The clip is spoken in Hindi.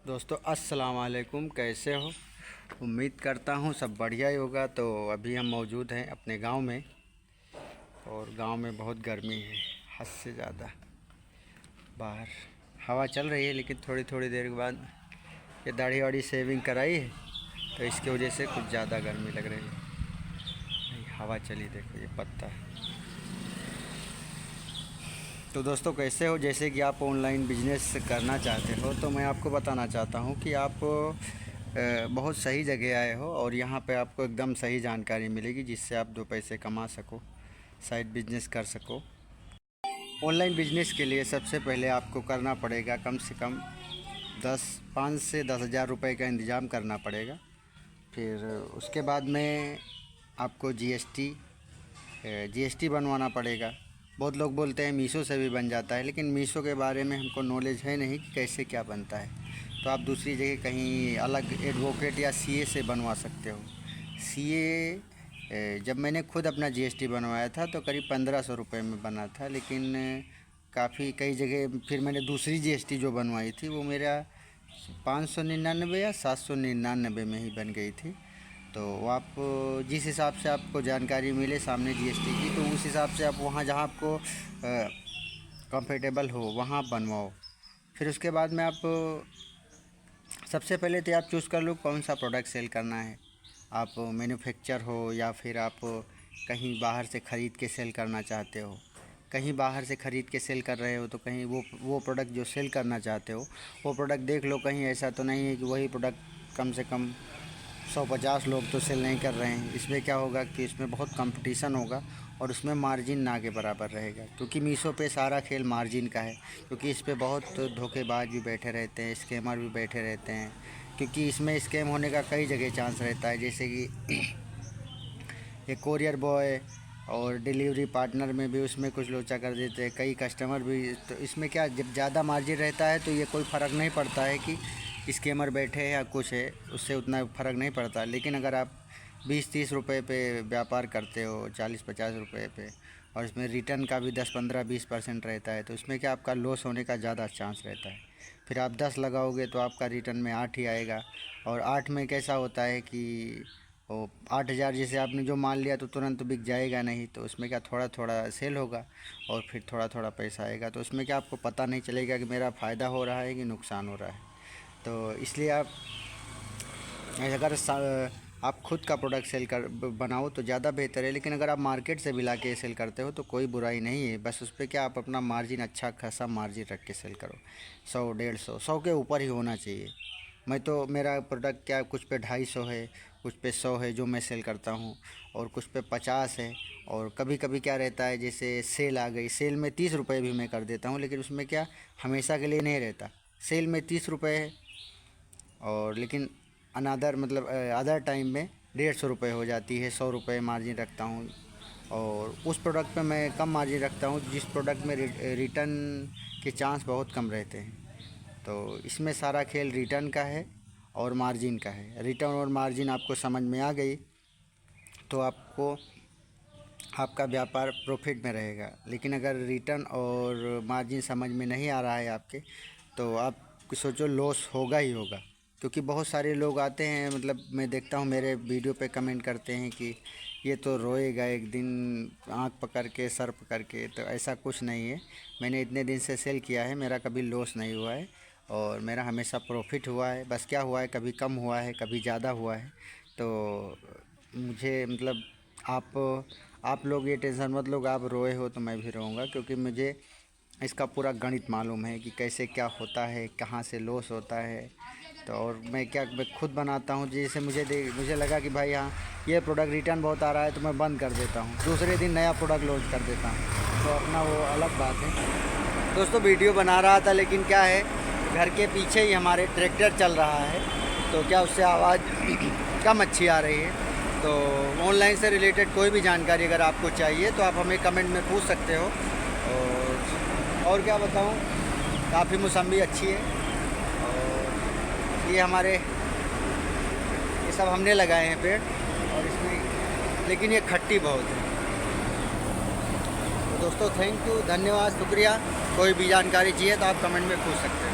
दोस्तों अस्सलाम वालेकुम, कैसे हो? उम्मीद करता हूँ सब बढ़िया ही होगा। तो अभी हम मौजूद हैं अपने गांव में और गांव में बहुत गर्मी है, हद से ज़्यादा। बाहर हवा चल रही है लेकिन थोड़ी थोड़ी देर के बाद ये दाढ़ी वाड़ी शेविंग कराई है तो इसकी वजह से कुछ ज़्यादा गर्मी लग रही है। हवा चली, देखो ये पत्ता। तो दोस्तों कैसे हो? जैसे कि आप ऑनलाइन बिजनेस करना चाहते हो तो मैं आपको बताना चाहता हूँ कि आप बहुत सही जगह आए हो और यहाँ पे आपको एकदम सही जानकारी मिलेगी जिससे आप दो पैसे कमा सको, साइड बिजनेस कर सको। ऑनलाइन बिजनेस के लिए सबसे पहले आपको करना पड़ेगा कम से कम 5 से 10 हज़ार रुपये का इंतज़ाम करना पड़ेगा। फिर उसके बाद में आपको जीएसटी बनवाना पड़ेगा। बहुत लोग बोलते हैं मीशो से भी बन जाता है, लेकिन मीशो के बारे में हमको नॉलेज है नहीं कि कैसे क्या बनता है। तो आप दूसरी जगह कहीं अलग एडवोकेट या सीए से बनवा सकते हो। सीए जब मैंने खुद अपना जीएसटी बनवाया था तो करीब 1500 रुपये में बना था, लेकिन काफ़ी कई जगह फिर मैंने दूसरी जीएसटी जो बनवाई थी वो मेरा 599 या 799 में ही बन गई थी। तो आप जिस हिसाब से आपको जानकारी मिले सामने जीएसटी की, तो उस हिसाब से आप वहाँ जहाँ आपको कंफर्टेबल हो वहाँ बनवाओ। फिर उसके बाद में आप सबसे पहले तो आप चूज़ कर लो कौन सा प्रोडक्ट सेल करना है। आप मैन्युफैक्चर हो या फिर आप कहीं बाहर से ख़रीद के सेल करना चाहते हो। कहीं बाहर से ख़रीद के सेल कर रहे हो तो कहीं वो प्रोडक्ट जो सेल करना चाहते हो वो प्रोडक्ट देख लो। कहीं ऐसा तो नहीं है कि वही प्रोडक्ट कम से कम 150 लोग तो सेल नहीं कर रहे हैं। इसमें क्या होगा कि इसमें बहुत कंपटीशन होगा और उसमें मार्जिन ना के बराबर रहेगा, क्योंकि मीशो पे सारा खेल मार्जिन का है। क्योंकि इस पे बहुत धोखेबाज भी बैठे रहते हैं, स्कैमर भी बैठे रहते हैं। क्योंकि इसमें स्कैम होने का कई जगह चांस रहता है, जैसे कि ये कोरियर बॉय और डिलीवरी पार्टनर में भी उसमें कुछ लोचा कर देते हैं, कई कस्टमर भी। तो इसमें क्या, जब ज़्यादा मार्जिन रहता है तो ये कोई फ़र्क नहीं पड़ता है कि स्कैमर बैठे हैं या कुछ है, उससे उतना फ़र्क नहीं पड़ता। लेकिन अगर आप 20-30 रुपए पे व्यापार करते हो, 40-50 रुपए पे, और इसमें रिटर्न का भी 10-15-20% रहता है, तो इसमें क्या आपका लॉस होने का ज़्यादा चांस रहता है। फिर आप 10 लगाओगे तो आपका रिटर्न में 8 ही आएगा। और 8 में कैसा होता है कि वो 8 हज़ार जैसे आपने जो माल लिया तो तुरंत बिक जाएगा नहीं, तो उसमें क्या थोड़ा थोड़ा सेल होगा और फिर थोड़ा थोड़ा पैसा आएगा। तो उसमें क्या आपको पता नहीं चलेगा कि मेरा फ़ायदा हो रहा है कि नुकसान हो रहा है। तो इसलिए अगर आप खुद का प्रोडक्ट सेल कर बनाओ तो ज़्यादा बेहतर है। लेकिन अगर आप मार्केट से भी ला के सेल करते हो तो कोई बुराई नहीं है, बस उस पर क्या आप अपना मार्जिन अच्छा खासा मार्जिन रख के सेल करो। 100, 150, 100 के ऊपर ही होना चाहिए। मैं तो मेरा प्रोडक्ट क्या कुछ पे 250 है, कुछ पे 100 है जो मैं सेल करता हूँ, और कुछ पे 50 है। और कभी कभी क्या रहता है, जैसे सेल आ गई, सेल में 30 रुपये भी मैं कर देता हूँ, लेकिन उसमें क्या हमेशा के लिए नहीं रहता। सेल में 30 रुपये है और लेकिन अनदर मतलब अदर टाइम में 150 रुपये हो जाती है। 100 रुपये मार्जिन रखता हूँ और उस प्रोडक्ट पे मैं कम मार्जिन रखता हूँ जिस प्रोडक्ट में रिटर्न के चांस बहुत कम रहते हैं। तो इसमें सारा खेल रिटर्न का है और मार्जिन का है। रिटर्न और मार्जिन आपको समझ में आ गई तो आपका व्यापार प्रॉफिट में रहेगा। लेकिन अगर रिटर्न और मार्जिन समझ में नहीं आ रहा है आपके, तो आप सोचो लॉस होगा ही होगा। क्योंकि बहुत सारे लोग आते हैं, मतलब मैं देखता हूँ मेरे वीडियो पे कमेंट करते हैं कि ये तो रोएगा एक दिन आँख पकड़ के सर पकड़ के। तो ऐसा कुछ नहीं है। मैंने इतने दिन से सेल किया है, मेरा कभी लॉस नहीं हुआ है और मेरा हमेशा प्रॉफिट हुआ है। बस क्या हुआ है, कभी कम हुआ है, कभी ज़्यादा हुआ है। तो मुझे मतलब आप लोग ये टेंशन मत लो, आप रोए हो तो मैं भी रोऊंगा, क्योंकि मुझे इसका पूरा गणित मालूम है कि कैसे क्या होता है, कहाँ से लॉस होता है। तो और मैं खुद बनाता हूँ। जैसे मुझे लगा कि भाई हाँ ये प्रोडक्ट रिटर्न बहुत आ रहा है तो मैं बंद कर देता हूँ, दूसरे दिन नया प्रोडक्ट लॉन्च कर देता हूँ। तो अपना वो अलग बात है। दोस्तों वीडियो बना रहा था, लेकिन क्या है घर के पीछे ही हमारे ट्रैक्टर चल रहा है, तो क्या उससे आवाज़ कम अच्छी आ रही है। तो ऑनलाइन से रिलेटेड कोई भी जानकारी अगर आपको चाहिए तो आप हमें कमेंट में पूछ सकते हो। और क्या बताऊँ, काफ़ी मौसम्बी अच्छी है और ये सब हमने लगाए हैं पेड़, और इसमें लेकिन ये खट्टी बहुत है। तो दोस्तों थैंक यू, धन्यवाद, शुक्रिया। कोई भी जानकारी चाहिए तो आप कमेंट में पूछ सकते हैं।